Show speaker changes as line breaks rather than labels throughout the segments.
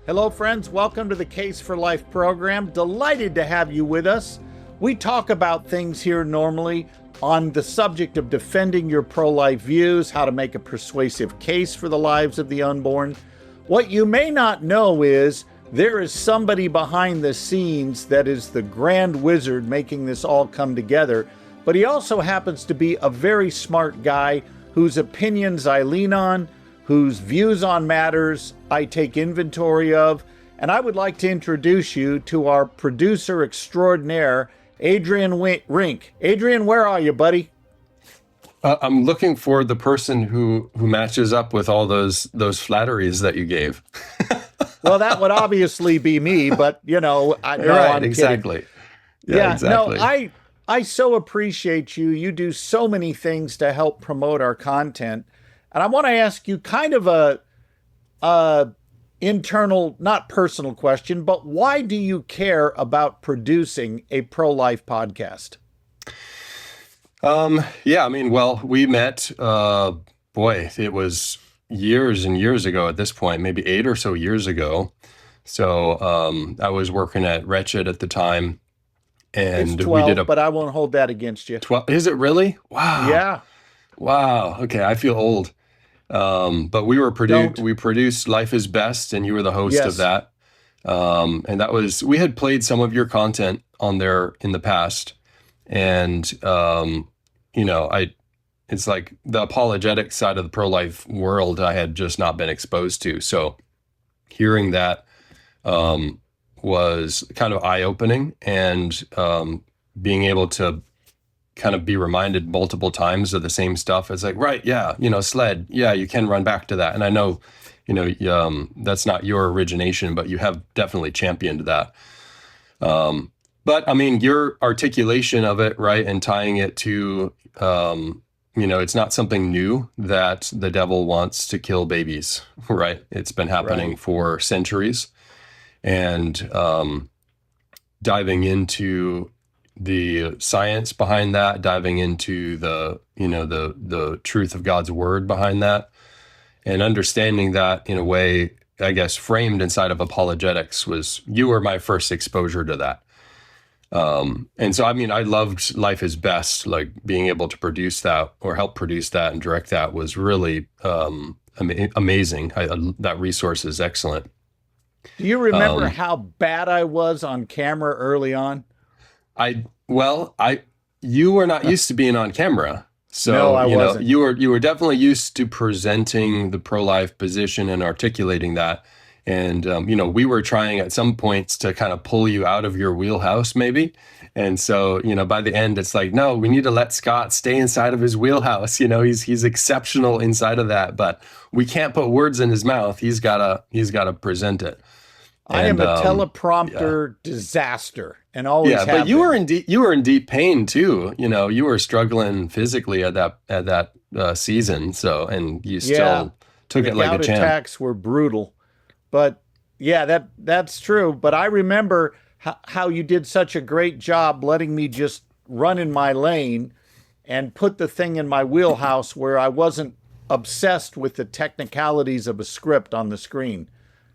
Hello, friends. Welcome to the Case for Life program. Delighted to have you with us. We talk about things here normally on the subject of defending your pro-life views, how to make a persuasive case for the lives of the unborn. What you may not know is there is somebody behind the scenes that is the grand wizard making this all come together, but he also happens to be a very smart guy whose opinions I lean on, whose views on matters I take inventory of, and I would like to introduce you to our producer extraordinaire, Adrian Rink. Adrian, where are you, buddy?
I'm looking for the person who matches up with all those flatteries that you gave.
Well, that would obviously be me, but
I'm
exactly.
Kidding. Yeah, exactly.
No, I so appreciate you. You do so many things to help promote our content. And I want to ask you kind of a internal, not personal question, but why do you care about producing a pro-life podcast?
We met, it was years and years ago at this point, maybe 8 or so years ago. So I was working at Wretched at the time. And
it's 12,
we did
but I won't hold that against you.
12, is it really? Wow.
Yeah.
Wow. Okay, I feel old. But we produced Life is Best, and you were the host of that. And we had played some of your content on there in the past. And, it's like the apologetic side of the pro-life world I had just not been exposed to. So hearing that, was kind of eye-opening, and, being able to kind of be reminded multiple times of the same stuff. It's like, right, yeah, sled, yeah, you can run back to that. And I know, that's not your origination, but you have definitely championed that. But I mean, your articulation of it, right, and tying it to, it's not something new that the devil wants to kill babies, right? It's been happening for centuries. And diving into the science behind that, diving into the truth of God's word behind that, and understanding that in a way, I guess, framed inside of apologetics you were my first exposure to that. And so, I mean, I loved Life is Best, like being able to produce that or help produce that and direct that was really amazing. That resource is excellent.
Do you remember how bad I was on camera early on?
You were not used to being on camera. So,
no, I wasn't.
You were definitely used to presenting the pro-life position and articulating that. And, we were trying at some points to kind of pull you out of your wheelhouse maybe. And so, by the end, it's like, no, we need to let Scott stay inside of his wheelhouse. He's exceptional inside of that, but we can't put words in his mouth. He's gotta present it.
I am a teleprompter disaster, and always have
but you
been.
were in deep pain too. You were struggling physically at that season. So, and you still took it like a champ.
The gout attacks were brutal, but yeah, that's true. But I remember how you did such a great job letting me just run in my lane and put the thing in my wheelhouse where I wasn't obsessed with the technicalities of a script on the screen.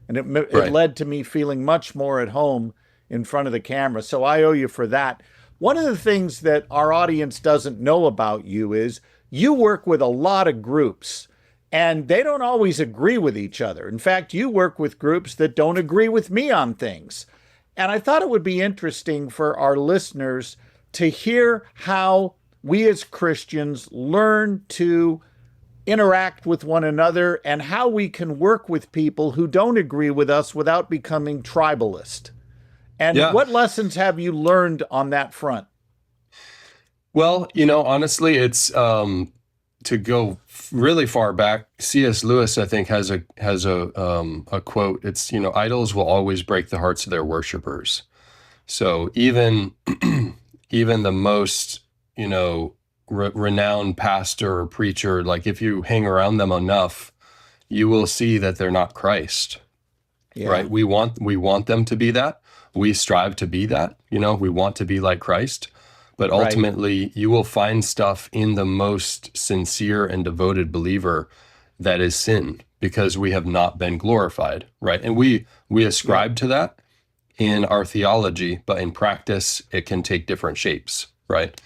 And it led to me feeling much more at home in front of the camera. So I owe you for that. One of the things that our audience doesn't know about you is you work with a lot of groups, and they don't always agree with each other. In fact, you work with groups that don't agree with me on things. And I thought it would be interesting for our listeners to hear how we as Christians learn to interact with one another and how we can work with people who don't agree with us without becoming tribalist. And what lessons have you learned on that front?
Well, honestly, it's to go really far back. C.S. Lewis, I think, has a quote. It's, idols will always break the hearts of their worshipers. So even the most, renowned pastor or preacher, like if you hang around them enough, you will see that they're not Christ, right? We want them to be that. We strive to be that, we want to be like Christ, but ultimately you will find stuff in the most sincere and devoted believer that is sin, because we have not been glorified, right? And we ascribe to that in our theology, but in practice, it can take different shapes, right?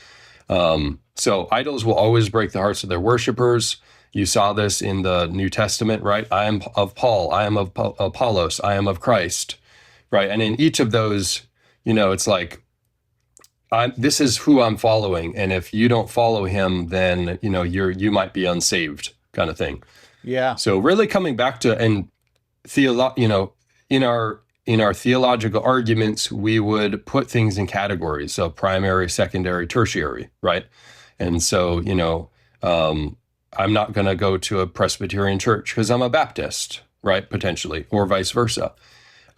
So idols will always break the hearts of their worshipers. You saw this in the New Testament, right? I am of Paul, I am of Apollos, I am of Christ, right? And in each of those, it's like, this is who I'm following, and if you don't follow him, then you might be unsaved, kind of thing.
Yeah.
So really coming back to in our theological arguments, we would put things in categories, so primary, secondary, tertiary, right? And so I'm not going to go to a Presbyterian church because I'm a Baptist, right? Potentially, or vice versa.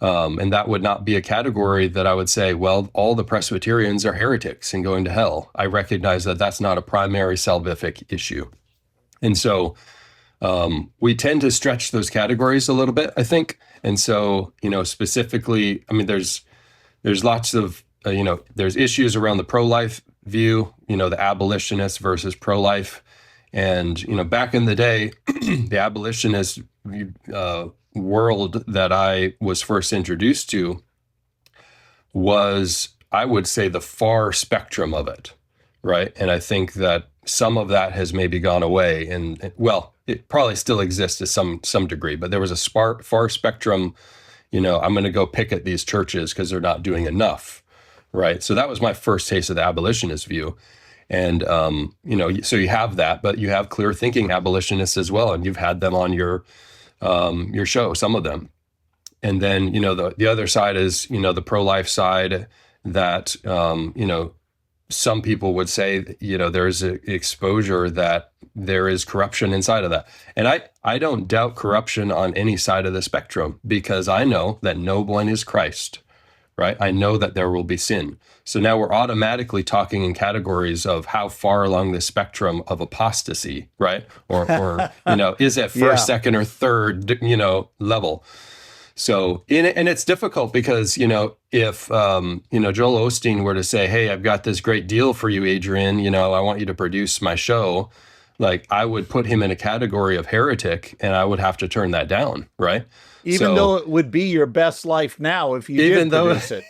And that would not be a category that I would say, well, all the Presbyterians are heretics and going to hell. I recognize that that's not a primary salvific issue. And so we tend to stretch those categories a little bit, I think. And so, specifically, I mean, there's lots of, there's issues around the pro-life view, the abolitionist versus pro-life. And, back in the day, the abolitionist world that I was first introduced to was, I would say, the far spectrum of it, right? And I think that some of that has maybe gone away, and well, it probably still exists to some degree, but there was a far spectrum, I'm going to go pick at these churches because they're not doing enough, right? So that was my first taste of the abolitionist view. And, so you have that, but you have clear thinking abolitionists as well, and you've had them on your show, some of them. And then, the other side is, the pro-life side that, some people would say, there's an exposure that there is corruption inside of that. And I don't doubt corruption on any side of the spectrum, because I know that no one is Christ, right? I know that there will be sin. So now we're automatically talking in categories of how far along the spectrum of apostasy, right? Or is it first, second, or third, level? So, and it's difficult because, if, Joel Osteen were to say, hey, I've got this great deal for you, Adrian, I want you to produce my show, like, I would put him in a category of heretic, and I would have to turn that down, right?
Even though it would be your best life now if you did produce it.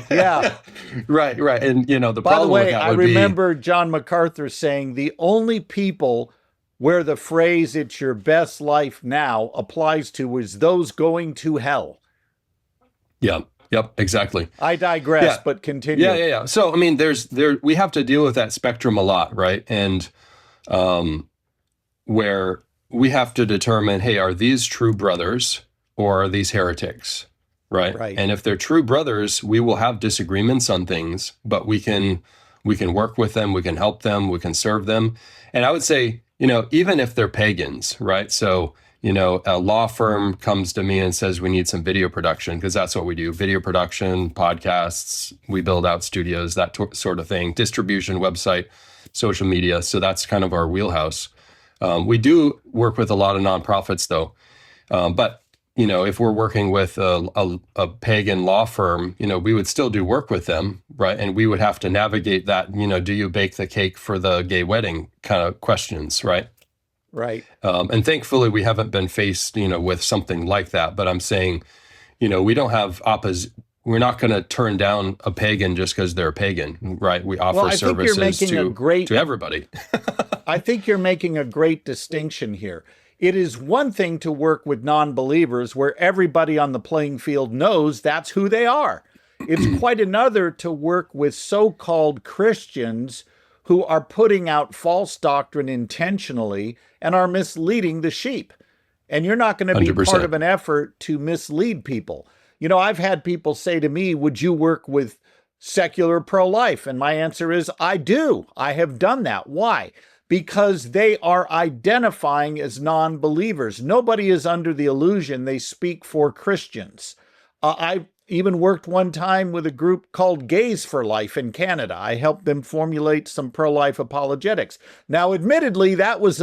Yeah.
Right. And, the
By
problem
the way,
with that
I
would
remember John MacArthur saying the only people where the phrase "it's your best life now" applies to is those going to hell.
Yeah. Yep. Exactly.
I digress, but continue.
Yeah. So, I mean, we have to deal with that spectrum a lot, right? And where we have to determine, hey, are these true brothers or are these heretics? Right. And if they're true brothers, we will have disagreements on things, but we can work with them, we can help them, we can serve them. And I would say, even if they're pagans, right? So, a law firm comes to me and says, we need some video production, because that's what we do. Video production, podcasts, we build out studios, that sort of thing, distribution, website, social media. So that's kind of our wheelhouse. We do work with a lot of nonprofits though. But if we're working with a pagan law firm, we would still do work with them, right? And we would have to navigate that, do you bake the cake for the gay wedding kind of questions, right?
Right.
And thankfully, we haven't been faced, with something like that. But I'm saying, we don't have we're not going to turn down a pagan just because they're a pagan, right? We offer services to everybody.
I think you're making a great distinction here. It is one thing to work with non-believers where everybody on the playing field knows that's who they are. It's quite another to work with so-called Christians who are putting out false doctrine intentionally and are misleading the sheep. And you're not going to be
100%.
part of an effort to mislead people. I've had people say to me, would you work with secular pro-life? And my answer is, I do. I have done that. Why? Because they are identifying as non-believers. Nobody is under the illusion they speak for Christians. I even worked one time with a group called Gays for Life in Canada. I helped them formulate some pro-life apologetics. Now, admittedly, that was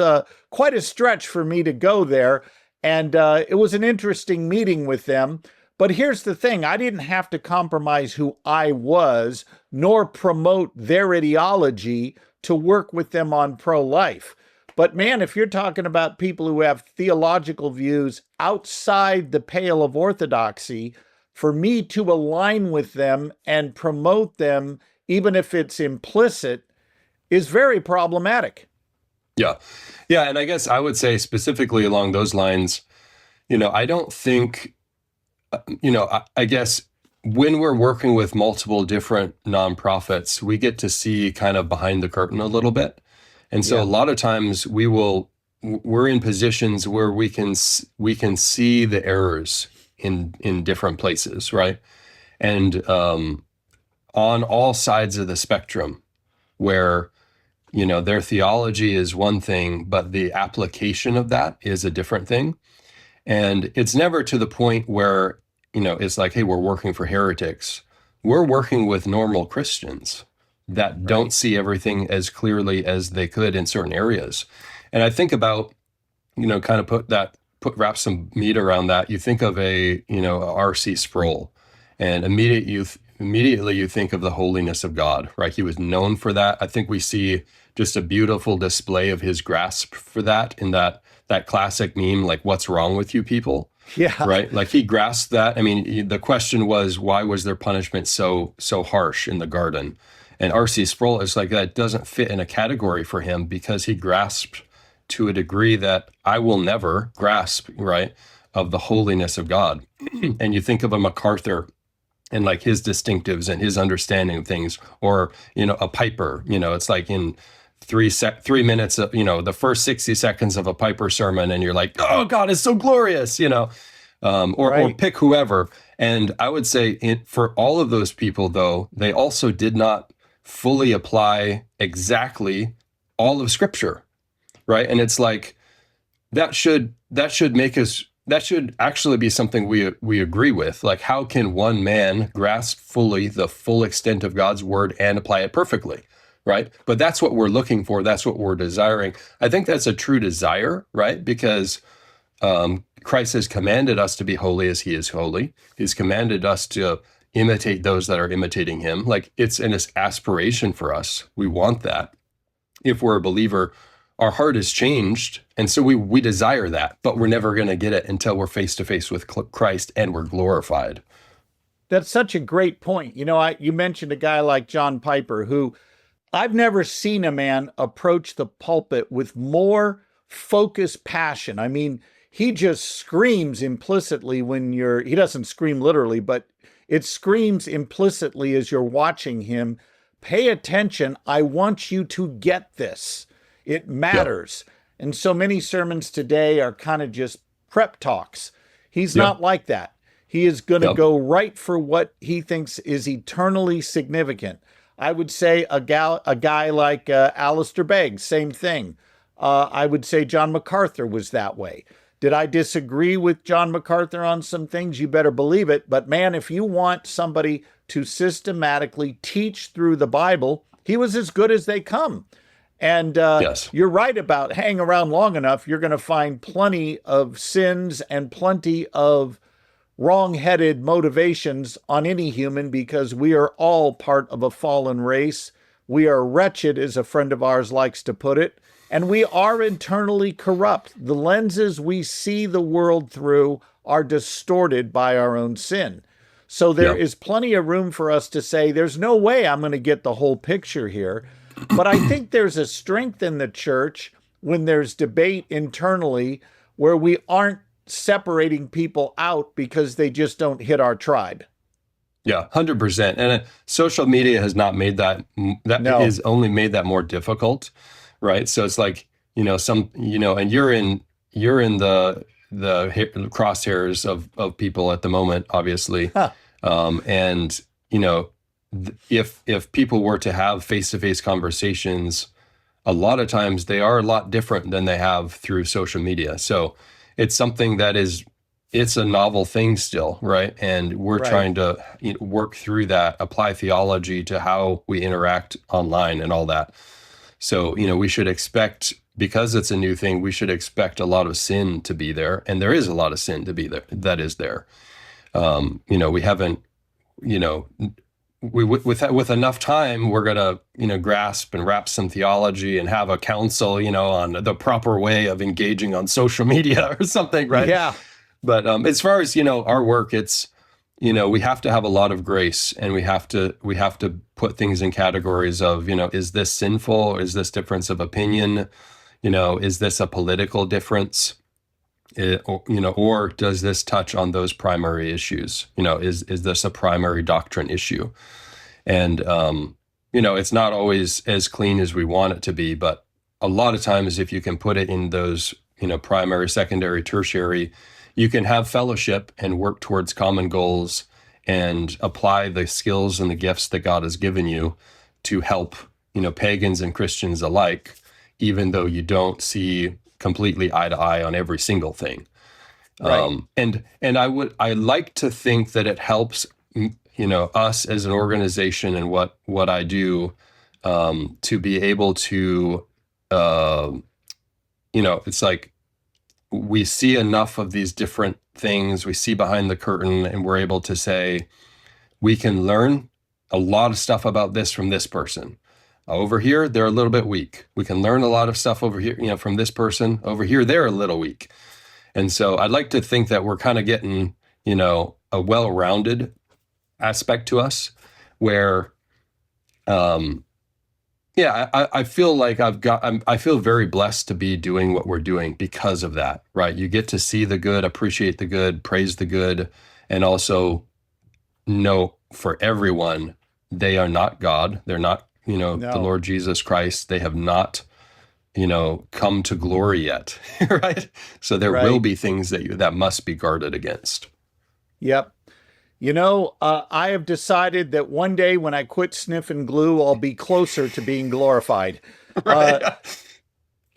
quite a stretch for me to go there, and it was an interesting meeting with them. But here's the thing, I didn't have to compromise who I was, nor promote their ideology to work with them on pro-life. But man, if you're talking about people who have theological views outside the pale of orthodoxy, for me to align with them and promote them, even if it's implicit, is very problematic.
Yeah. Yeah. And I guess I would say specifically along those lines, I don't think, I guess when we're working with multiple different nonprofits, we get to see kind of behind the curtain a little bit. And so a
Yeah.
lot of times we're in positions where we can see the errors in different places, right? And on all sides of the spectrum, where their theology is one thing, but the application of that is a different thing. And it's never to the point where, it's like, hey, we're working for heretics. We're working with normal Christians that don't
Right.
see everything as clearly as they could in certain areas. And I think about, kind of wrap some meat around that. You think of a R.C. Sproul, and immediately you think of the holiness of God, right? He was known for that. I think we see just a beautiful display of his grasp for that in that classic meme, like, what's wrong with you people?
Yeah.
Right? Like, he grasped that. I mean, the question was, why was their punishment so harsh in the garden? And R.C. Sproul is like, that doesn't fit in a category for him, because he grasped to a degree that I will never grasp, right, of the holiness of God. And you think of a MacArthur and like his distinctives and his understanding of things, or, a Piper, it's like in 3 minutes of, the first 60 seconds of a Piper sermon, and you're like, oh, God is so glorious, or
Right.
pick whoever. And I would say for all of those people, though, they also did not fully apply exactly all of Scripture, right? And it's like, that should make us, that should actually be something we agree with. Like, how can one man grasp fully the full extent of God's word and apply it perfectly, right? But that's what we're looking for. That's what we're desiring. I think that's a true desire, right? Because Christ has commanded us to be holy as he is holy. He's commanded us to imitate those that are imitating him. Like, it's an aspiration for us. We want that. If we're a believer, our heart is changed, and so we desire that, but we're never going to get it until we're face to face with Christ and we're glorified.
That's such a great point. You mentioned a guy like John Piper, who I've never seen a man approach the pulpit with more focused passion. I mean, he just screams implicitly he doesn't scream literally, but it screams implicitly as you're watching him. Pay attention. I want you to get this. It
Yep.
matters. And so many sermons today are kind of just prep talks. He's
Yep.
not like that. He is going to
Yep.
go right for what he thinks is eternally significant. I would say a guy like Alistair Begg, same thing. I would say John MacArthur was that way. Did I disagree with John MacArthur on some things? You better believe it. But man, if you want somebody to systematically teach through the Bible, he was as good as they come. And
Yes.
you're right about hang around long enough, you're going to find plenty of sins and plenty of wrong-headed motivations on any human, because we are all part of a fallen race. We are wretched, as a friend of ours likes to put it, and we are internally corrupt. The lenses we see the world through are distorted by our own sin. So there
Yeah.
is plenty of room for us to say, there's no way I'm going to get the whole picture here. But I think there's a strength in the church when there's debate internally where we aren't separating people out because they just don't hit our tribe.
Yeah, 100%. And social media has not made that, that
No.
is only made that more difficult, right? So it's like, and you're in the crosshairs of people at the moment, obviously.
Huh.
And if people were to have face-to-face conversations, a lot of times they are a lot different than they have through social media. So it's something it's a novel thing still, right? And we're
Right.
trying to work through that, apply theology to how we interact online and all that. So, we should expect, because it's a new thing, we should expect a lot of sin to be there. And there is a lot of sin to be there, that is there. We haven't, you know, with enough time, we're gonna, grasp and wrap some theology and have a council, on the proper way of engaging on social media or something, right?
Yeah,
But as far as our work, it's we have to have a lot of grace, and we have to put things in categories of is this sinful? Is this difference of opinion? Is this a political difference? Or does this touch on those primary issues? Is this a primary doctrine issue? And it's not always as clean as we want it to be, but a lot of times, if you can put it in those primary, secondary, tertiary, you can have fellowship and work towards common goals and apply the skills and the gifts that God has given you to help pagans and Christians alike, even though you don't see completely eye to eye on every single thing.
right.
And I like to think that it helps us as an organization and what I do, to be able to it's like we see enough of these different things, we see behind the curtain, and we're able to say we can learn a lot of stuff about this from this person. Over here, they're a little bit weak. We can learn a lot of stuff over here, from this person. Over here, they're a little weak. And so I'd like to think that we're kind of getting, a well-rounded aspect to us where, I feel like I feel very blessed to be doing what we're doing because of that, right? You get to see the good, appreciate the good, praise the good, and also know for everyone, they are not God. They're not, the
No.
Lord Jesus Christ. They have not, come to glory yet, right? So there will
Right.
be things that must be guarded against.
Yep. I have decided that one day when I quit sniffing glue, I'll be closer to being glorified. Uh,
Right.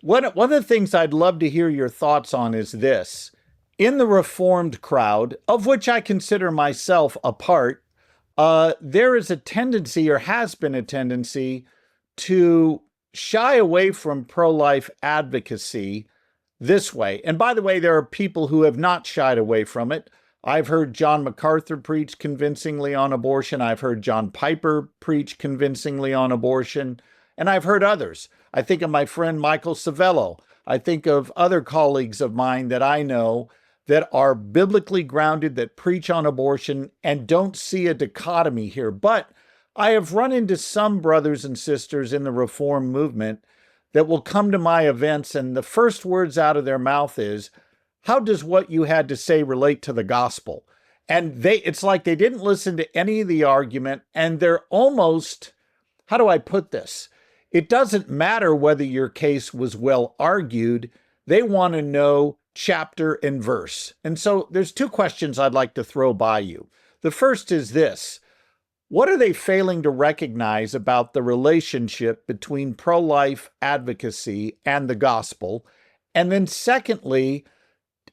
one of the things I'd love to hear your thoughts on is this. In the Reformed crowd, of which I consider myself a part, there is a tendency, or has been a tendency, to shy away from pro-life advocacy this way. And by the way, there are people who have not shied away from it. I've heard John MacArthur preach convincingly on abortion. I've heard John Piper preach convincingly on abortion. And I've heard others. I think of my friend Michael Savello. I think of other colleagues of mine that I know that are biblically grounded, that preach on abortion and don't see a dichotomy here. But I have run into some brothers and sisters in the Reform movement that will come to my events, and the first words out of their mouth is, how does what you had to say relate to the gospel? And it's like they didn't listen to any of the argument, and they're almost, how do I put this? It doesn't matter whether your case was well argued. They want to know chapter and verse. And so there's two questions I'd like to throw by you. The first is this. What are they failing to recognize about the relationship between pro-life advocacy and the gospel? And then secondly,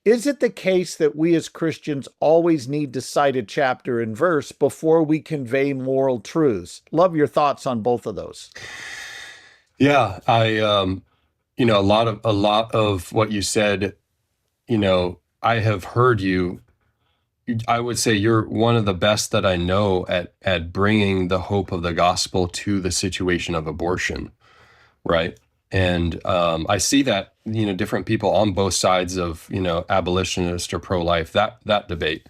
is it the case that we as Christians always need to cite a chapter and verse before we convey moral truths? Love your thoughts on both of those.
Yeah, a lot of what you said, I have heard you. I would say you're one of the best that I know at bringing the hope of the gospel to the situation of abortion, right? And I see that different people on both sides of abolitionist or pro-life, that debate,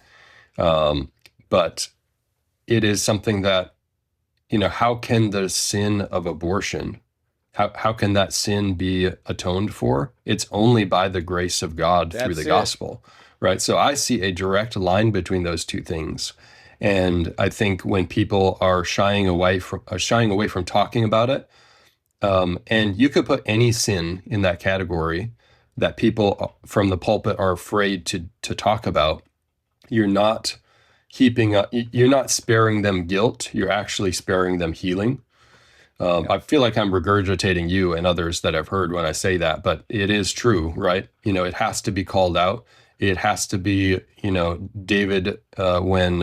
but it is something that how can the sin of abortion, how can that sin be atoned for? It's only by the grace of God through
That's
the
it.
gospel, right? So I see a direct line between those two things. And I think when people are shying away from talking about it, and you could put any sin in that category that people from the pulpit are afraid to talk about, you're not you're not sparing them guilt, you're actually sparing them healing. I feel like I'm regurgitating you and others that I've heard when I say that, but it is true, right? It has to be called out. It has to be, David, when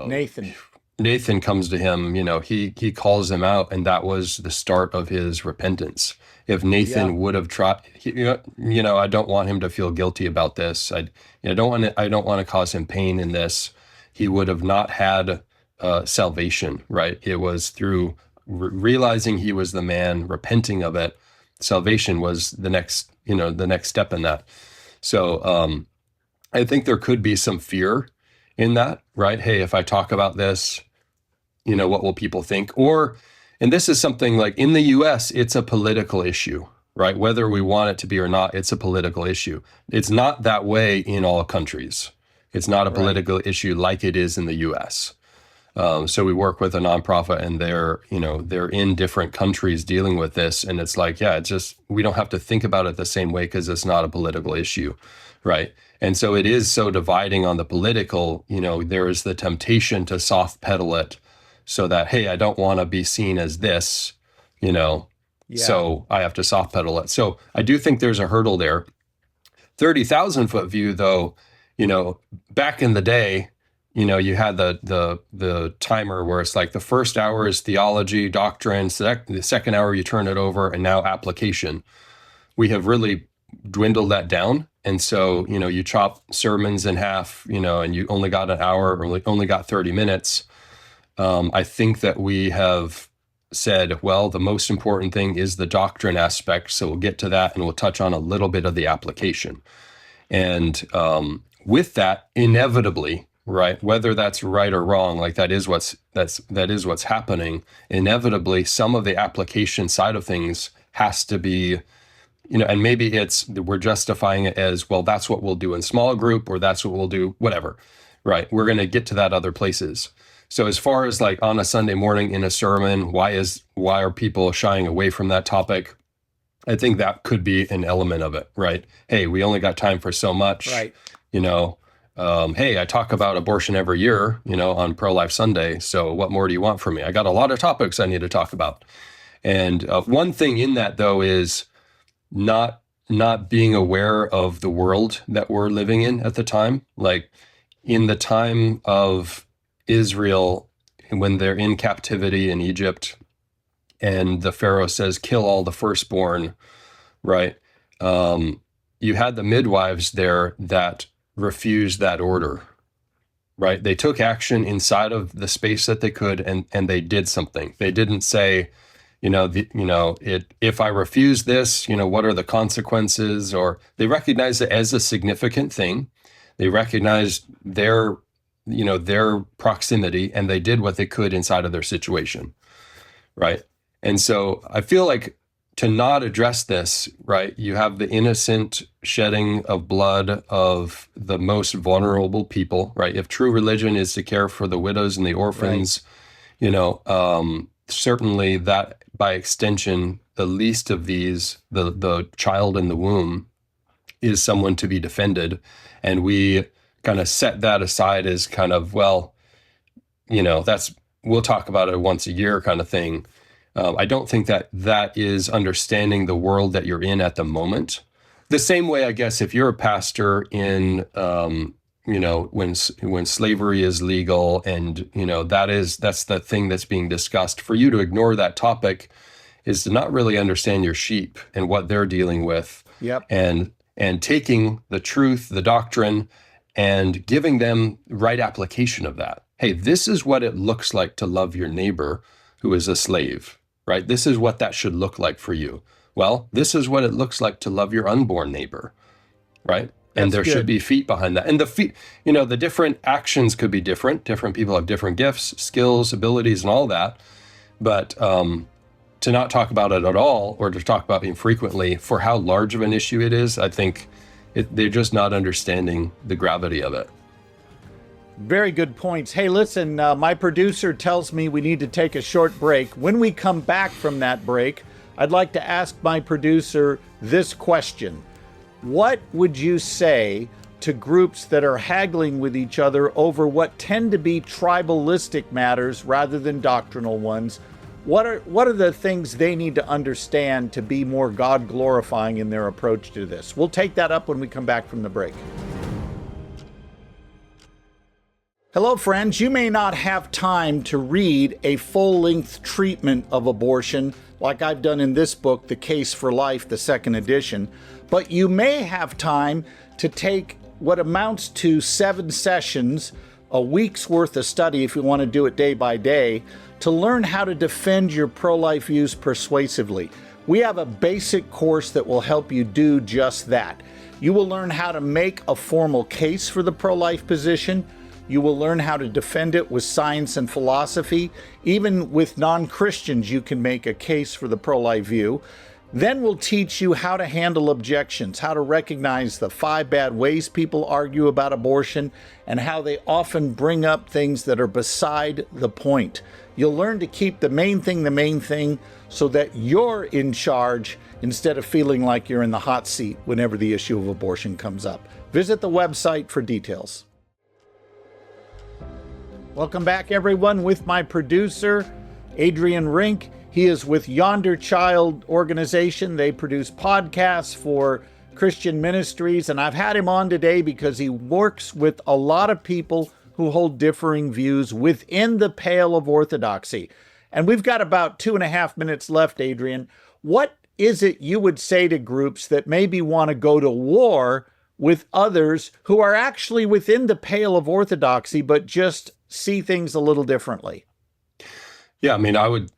Nathan.
Nathan comes to him, he calls him out, and that was the start of his repentance. If Nathan
Yeah.
would have tried, I don't want him to feel guilty about this. I don't want to cause him pain in this. he would have not had salvation, right? It was through realizing he was the man, repenting of it. Salvation was the next step in that. So I think there could be some fear in that, right? Hey, if I talk about this, what will people think? And this is something like in the US, it's a political issue, right? Whether we want it to be or not, it's a political issue. It's not that way in all countries. It's not a political issue like it is in the US. So we work with a nonprofit, and they're in different countries dealing with this. And it's like, it's just, we don't have to think about it the same way because it's not a political issue, right? And so it is so dividing on the political, there is the temptation to soft pedal it so that, hey, I don't want to be seen as this, so I have to soft pedal it. So I do think there's a hurdle there. 30,000 foot view, though, back in the day, you had the timer where it's like the first hour is theology, doctrine, the second hour you turn it over, and now application. We have really dwindled that down. And so, you chop sermons in half, and you only got an hour or only got 30 minutes. I think that we have said, well, the most important thing is the doctrine aspect. So we'll get to that, and we'll touch on a little bit of the application. And with that, inevitably, right, whether that's right or wrong, like that is what's happening. Inevitably, some of the application side of things has to be, and maybe we're justifying it as, well, that's what we'll do in small group, or that's what we'll do, whatever, right? We're going to get to that other places. So as far as like on a Sunday morning in a sermon, why are people shying away from that topic? I think that could be an element of it, right? Hey, we only got time for so much,
right?
Hey, I talk about abortion every year, on Pro-Life Sunday. So what more do you want from me? I got a lot of topics I need to talk about. And one thing in that, though, is not being aware of the world that we're living in at the time. Like in the time of Israel, when they're in captivity in Egypt, and the Pharaoh says, kill all the firstborn, right? You had the midwives there that refused that order, right? They took action inside of the space that they could, and they did something. They didn't say, if I refuse this, what are the consequences? Or they recognized it as a significant thing. They recognized their proximity, and they did what they could inside of their situation, right? And so I feel like to not address this, right, you have the innocent shedding of blood of the most vulnerable people, right? If true religion is to care for the widows and the orphans, certainly that by extension, the least of these, the child in the womb, is someone to be defended. And we kind of set that aside as kind of, well, we'll talk about it once a year kind of thing. I don't think that is understanding the world that you're in at the moment. The same way, I guess, if you're a pastor in, when slavery is legal, and that's the thing that's being discussed, for you to ignore that topic is to not really understand your sheep and what they're dealing with.
Yep.
And taking the truth, the doctrine, and giving them right application of that. Hey, this is what it looks like to love your neighbor who is a slave, right? This is what that should look like for you. Well, this is what it looks like to love your unborn neighbor, right? And there should be feet behind that. And the feet, the different actions could be different. Different people have different gifts, skills, abilities, and all that. But to not talk about it at all, or to talk about it infrequently for how large of an issue it is, I think they're just not understanding the gravity of it.
Very good points. Hey, listen, my producer tells me we need to take a short break. When we come back from that break, I'd like to ask my producer this question. What would you say to groups that are haggling with each other over what tend to be tribalistic matters rather than doctrinal ones? What are the things they need to understand to be more God-glorifying in their approach to this? We'll take that up when we come back from the break. Hello, friends. You may not have time to read a full-length treatment of abortion like I've done in this book, The Case for Life, the second edition, but you may have time to take what amounts to 7 sessions a week's worth of study if you want to do it day by day, to learn how to defend your pro-life views persuasively. We have a basic course that will help you do just that. You will learn how to make a formal case for the pro-life position. You will learn how to defend it with science and philosophy. Even with non-Christians, you can make a case for the pro-life view. Then we'll teach you how to handle objections, how to recognize the 5 bad ways people argue about abortion, and how they often bring up things that are beside the point. You'll learn to keep the main thing, so that you're in charge instead of feeling like you're in the hot seat whenever the issue of abortion comes up. Visit the website for details. Welcome back, everyone, with my producer, Adrian Rink. He is with Yonder Child organization. They produce podcasts for Christian ministries, and I've had him on today because he works with a lot of people who hold differing views within the pale of orthodoxy. And we've got about 2.5 minutes left, Adrian. What is it you would say to groups that maybe want to go to war with others who are actually within the pale of orthodoxy, but just see things a little differently?
Yeah, I mean, I would,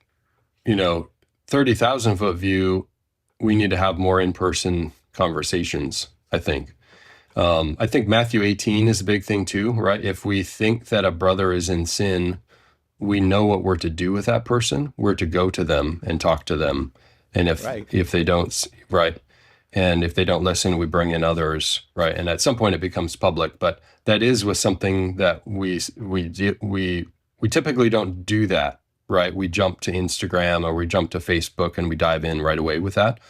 30,000 foot view, we need to have more in-person conversations, I think. I think Matthew 18 is a big thing too, right? If we think that a brother is in sin, we know what we're to do with that person. We're to go to them and talk to them. And if they don't, right. And if they don't listen, we bring in others, right? And at some point it becomes public, but that is with something that we typically don't do that, right? We jump to Instagram or we jump to Facebook and we dive in right away with that.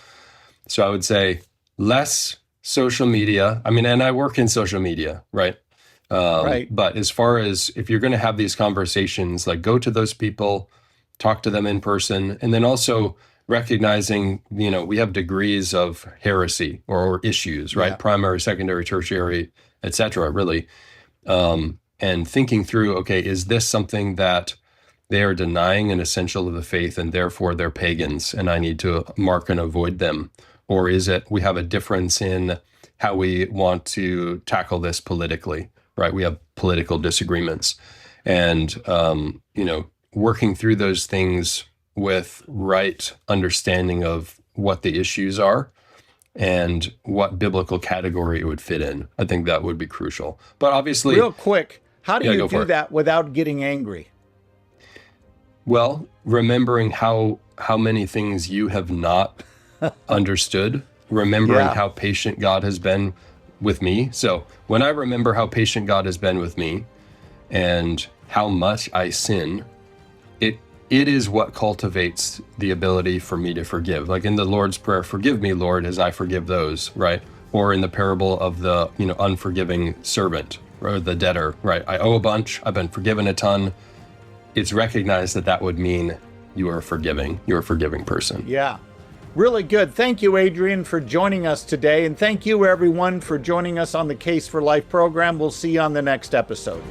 So I would say less social media. I mean, and I work in social media, right?
Right.
But as far as if you're going to have these conversations, like go to those people, talk to them in person, and then also recognizing, we have degrees of heresy or issues, right?
Yeah.
Primary, secondary, tertiary, et cetera, really. And thinking through, okay, is this something that they are denying an essential of the faith and therefore they're pagans and I need to mark and avoid them? Or is it we have a difference in how we want to tackle this politically, right? We have political disagreements. And, working through those things with right understanding of what the issues are and what biblical category it would fit in. I think that would be crucial. But obviously...
Real quick, how do you do
it.
that without getting angry?
Well, remembering how many things you have not understood, remembering how patient God has been with me. So when I remember how patient God has been with me and how much I sin, it is what cultivates the ability for me to forgive. Like in the Lord's Prayer, forgive me, Lord, as I forgive those, right? Or in the parable of the, unforgiving servant or the debtor, right? I owe a bunch, I've been forgiven a ton. It's recognized that would mean you're a forgiving person.
Yeah. Really good. Thank you, Adrian, for joining us today. And thank you, everyone, for joining us on the Case for Life program. We'll see you on the next episode.